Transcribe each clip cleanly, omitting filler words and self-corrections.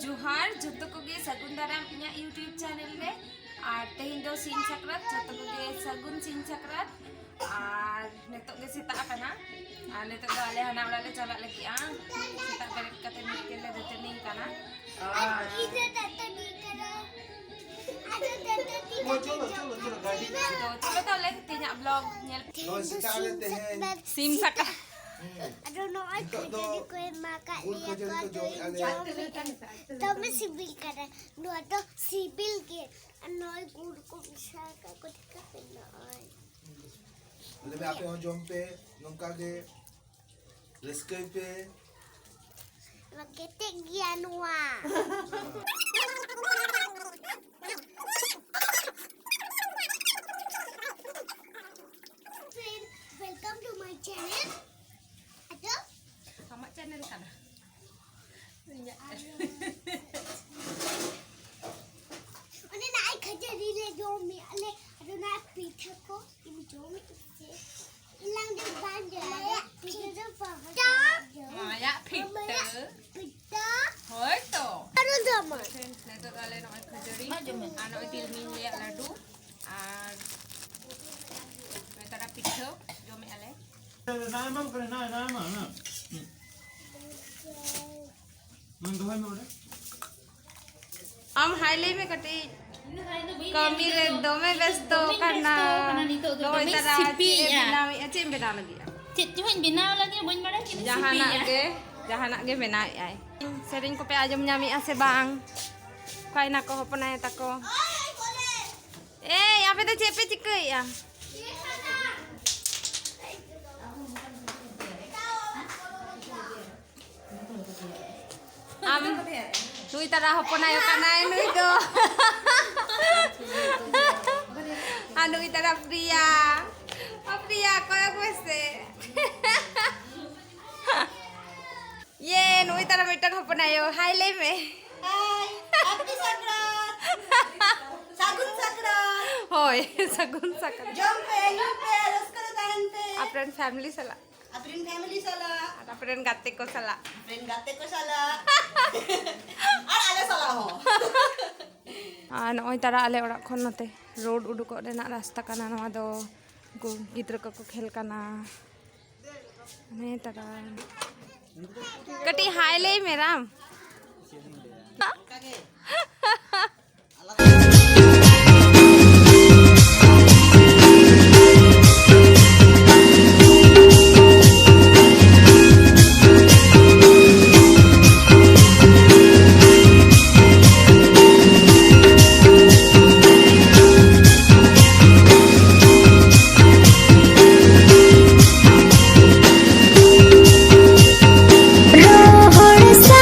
जोहार जतो कोगे सगुन दाराम इना यूट्यूब चैनल रे और तेहिं दो सिन सक्रात जतो कोगे सगुन सिन सक्रात और नेतो गे सेता कना और नेतो दो आले हना ओड़ा ले चला लगी आ सेता बेरेट कते मिलके ले दतनी कना चलो तो ले तिना ब्लॉग नेल सिम सका Aduh, no, jadi kue makan dia tapi sibil kada, no ada sibil ke, noi guru ko bisa kako dikatin noi. Lebih apa yang jompe, nongka ke, reskai pe, Magetek gianua. Welcome to my channel. sama channel kana Ani naik khajari le jomi ale aduh naik pitha ko ini jomi isse ilang di bandar pitha pa ya pitta pitha hoy to aduh sama neto dale no khajari ano tilmin le ladu ar metara pitta jomi ale हम हाईले में कटे कमी रे दो में व्यस्त करना दो इतना बनावी अच्छे बना लगी चित्तुन बनाव लगी बन बड़ा कि जहाना के बना आई सेरिंग को पे आजम ᱧᱟᱢᱮ ᱟᱥᱮ ᱵᱟᱝ ᱠᱟᱭᱱᱟ ᱠᱚ ᱦᱚᱯᱚᱱᱟᱭ ᱛᱟᱠᱚ ᱟᱯᱮ ᱫᱚ ᱪᱮᱫ ᱯᱮ ᱪᱤᱠᱟᱹᱭᱮᱜᱼᱟ am nuy tara hoponayo kanay nuy do anu itara Priya Priya koyo kwese ye nuy tara mitang hoponayo hai le me hai happy sakrat hoy sagun sakrat jompe raskar tahan pe apren family sala aprin family sala apren gatte ko sala ar ale sala ho नई तारा आले ओड़ा खन नते road उडुक Raina रास्ता काना नवा दो गिद्रा को खेल काना ने तारा कटी हाय ले मेराम Rohor sa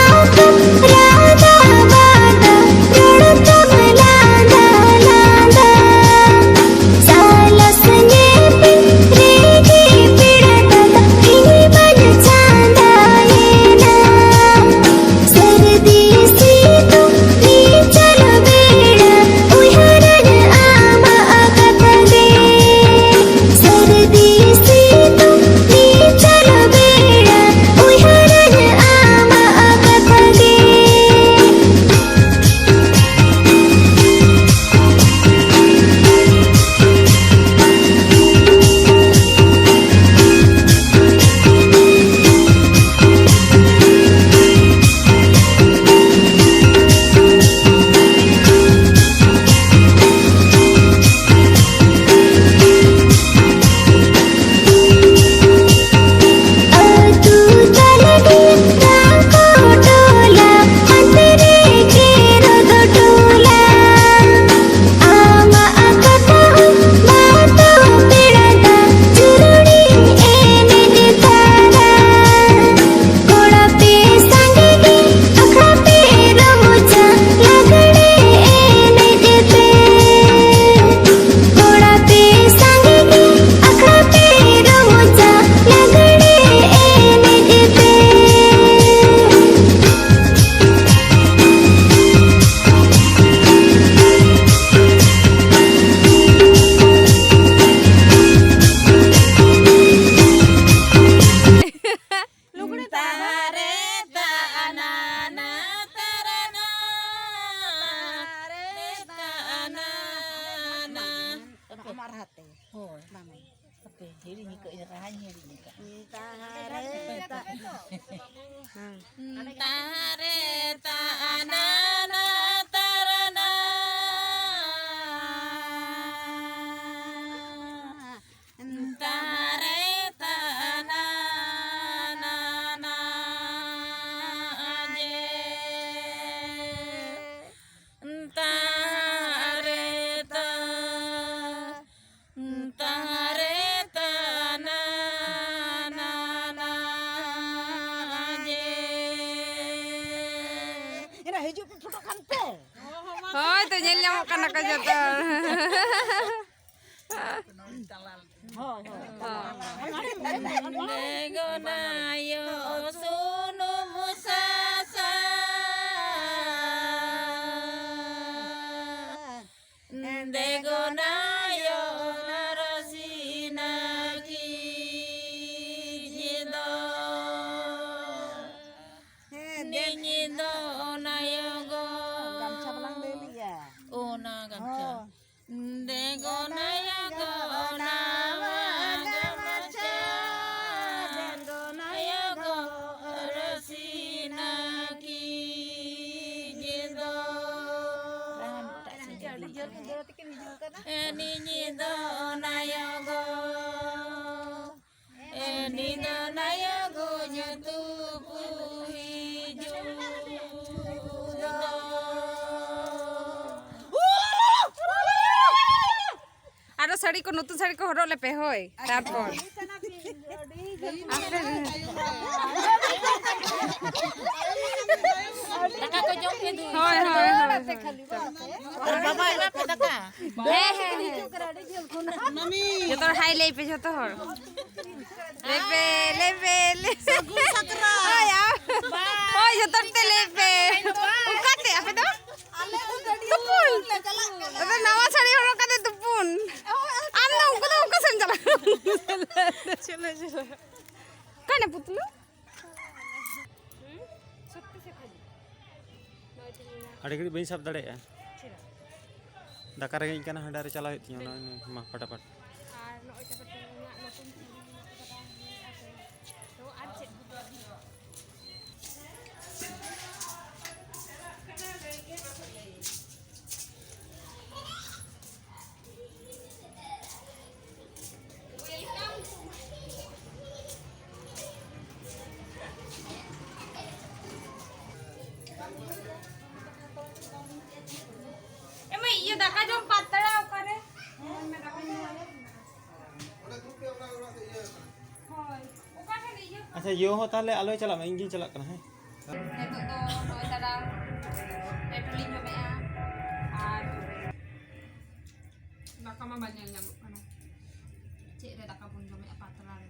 हिजू पे फोटो खान पे होय तो ñel ñamok kana ko joto Degonayo sunu musasa Degonayo narasina ki jido Ninyido nayo go gamcha balang beli ya Ona gamcha Degonayo go nawa gamacha Degonayo go rasina ki jido Ninyido nayo go Ninyido nayo go nyutupu hiju আরো শাড়ি কো নতুন শাড়ি কো হরলে pay হয় তারপর টাকা কো জম কে দি হয় হয় বাবা এরা পে টাকা হ্যাঁ হ্যাঁ মামি যতর হাই লেই পে যত হর লেপে সাগুন সাকরা আয়া ওই যতর তে লেপে উকাতে আপে তো tupun ada nawa sari horo kate tupun anna uko sen jala chalo chalo kane putlu ᱟᱹᱰᱤ ᱜᱷᱟᱹᱲᱤᱡ ᱵᱟᱹᱧ ᱥᱟᱵ ᱫᱟᱲᱮᱭᱟᱜᱼᱟ ᱫᱟᱠᱟ ᱨᱮᱸᱜᱮᱡ ᱠᱟᱱᱟ ᱦᱟᱸᱰᱟᱨᱮ ᱪᱟᱞᱟᱣ ᱦᱩᱭᱩᱜ ᱛᱤᱧᱟ ᱚᱱᱟ ᱢᱟ ᱯᱟᱴᱟᱯᱟᱴ আর নয় টাকা নতুন তো আর check iya daka jom patara okare me daka ni ᱚᱱᱟ ᱜᱨᱩᱯ ᱨᱮ ᱚᱱᱟ ᱚᱲᱟᱜ ᱛᱮ ᱤᱭᱟᱹ hoy okare ni iya ᱟᱪᱪᱷᱟ ᱤᱭᱟᱹ ᱦᱚᱸ ᱛᱟᱦᱞᱮ ᱟᱞᱚᱭ ᱪᱟᱞᱟᱜ ᱢᱟ ᱤᱧ ᱜᱤᱧ ᱪᱟᱞᱟᱜ ᱠᱟᱱᱟ ᱦᱮᱸ netok do noy tara epli nyobe ya ar daka ma banyak nyamuk kana cek re daka pun jome patara re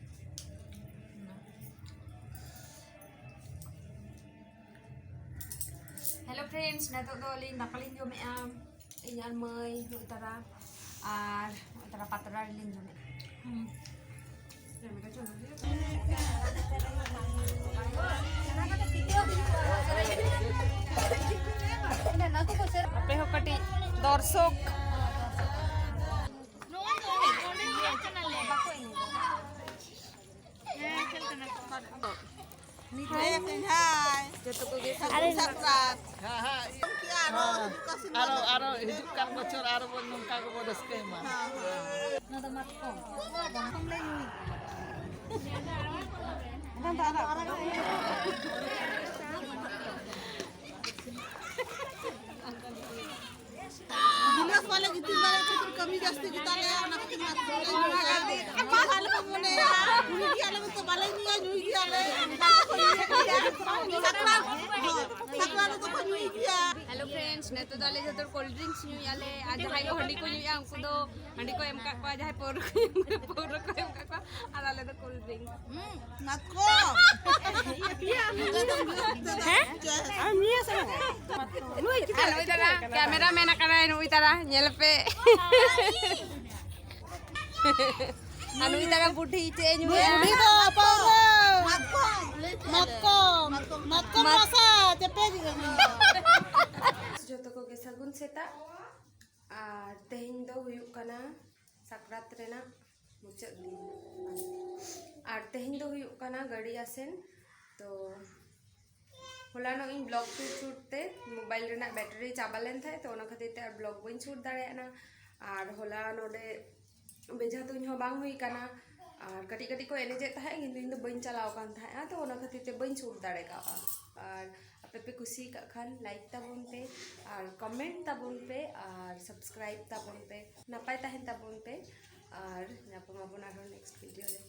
Hello friends, netok do lin dakalin jome am inyal moy noy tara ar noy tara patara lin jome Ape ho kati dorsok aro hidup kan bocor aro bon nungka ko bodas ke ma nada matko kom le ni Gilas wala gitu bala ko kami jaste kita le ana ko mat apa hal ko mone ni ala to bala ni ni ala sakla to ko ni dia Hello friends, neto dale jotor cold drinks nyu yale aja hai ko handi ko nyu ya unku do handi ko em ka ko aja hai por ko em ka ko alale do cold drink matko Ano itara cameraman akara enu itara nyelpe Anu itara budhi che nyu ya Budi to apa matko masa cepe juga joto ko ge sagun seta ar tehin do huyuk kana sakrat rena mucak din ar tehin do huyuk kana gadi asen to holano in blog shoot te mobile rena battery chabalen thai to ona khatir te ar blog bain shoot dare na ar hola node beja tuñ ho bang hui kana ar kati kati ko eneje tahe kintu inde bain chalao kan thae to ona khatir te bain shoot dare ka ar ape pe kusi ka khan like tabon pe ar comment tabon pe ar subscribe tabon pe napai tahen tabon pe ar nyapamabon aro next video le